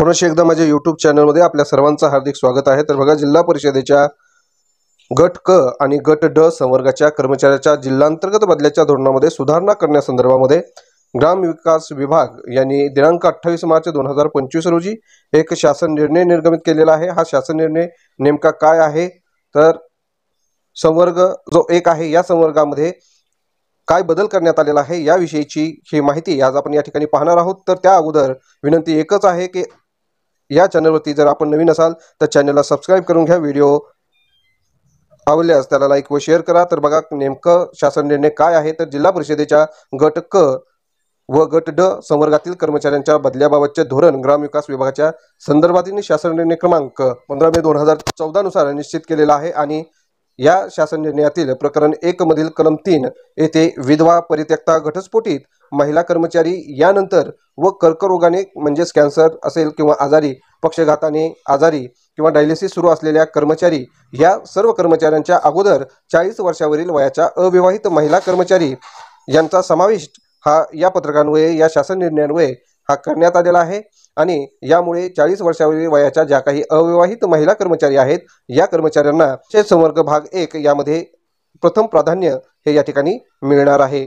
पुन्हा एकदा माझ्या YouTube चॅनलमध्ये आपल्या सर्वांचं हार्दिक स्वागत आहे। तर बघा, जिल्हा परिषदेच्या गट क आणि गट ड संवर्गाच्या कर्मचाऱ्याच्या जिल्हांतर्गत बदल्याच्या धोरणामध्ये सुधारणा करण्यासंदर्भामध्ये ग्राम विकास विभाग यांनी दिनांक 28 मार्च 2025 रोजी एक शासन निर्णय निर्गमित केलेला आहे। हा शासन निर्णय नेमका काय आहे, तर संवर्ग जो एक आहे या संवर्गामध्ये काय बदल करण्यात आलेला आहे याविषयीची ही माहिती आज आपण या ठिकाणी पाहणार आहोत। तर त्या अगोदर विनंती एकच आहे की या चॅनलवरती जर आपण नवीन असाल तर चॅनलला सबस्क्राइब करून घ्या, व्हिडिओ आवडल्यास त्याला लाईक व शेअर करा। तर बघा, नेमकं शासन निर्णय काय आहे, तर जिल्हा परिषदेच्या गट क व गट ड संवर्गातील कर्मचाऱ्यांच्या बदल्याबाबतचे धोरण ग्रामविकास विभागाच्या संदर्भातील शासन निर्णय क्रमांक 15 मे 2014 नुसार निश्चित केलेला आहे। आणि या शासन निर्णयातील प्रकरण 1 मधील कलम 3 येथे विधवा, परित्यक्ता, घटस्फोटित महिला कर्मचारी यानंतर व कर्करोगाने म्हणजेच कॅन्सर असेल किंवा आजारी, पक्षघाताने आजारी किंवा डायलिसिस सुरू असलेल्या कर्मचारी या सर्व कर्मचाऱ्यांच्या अगोदर 40 वर्षावरील वयाच्या अविवाहित महिला कर्मचारी यांचा समावेश हा या पत्रकान्वये या शासन निर्णयान्वये हा करण्यात आलेला आहे। आणि यामुळे 40 वर्षावरील वयाच्या ज्या काही अविवाहित महिला कर्मचारी आहेत या कर्मचाऱ्यांना संवर्ग भाग 1 यामध्ये प्रथम प्राधान्य हे या ठिकाणी मिळणार आहे।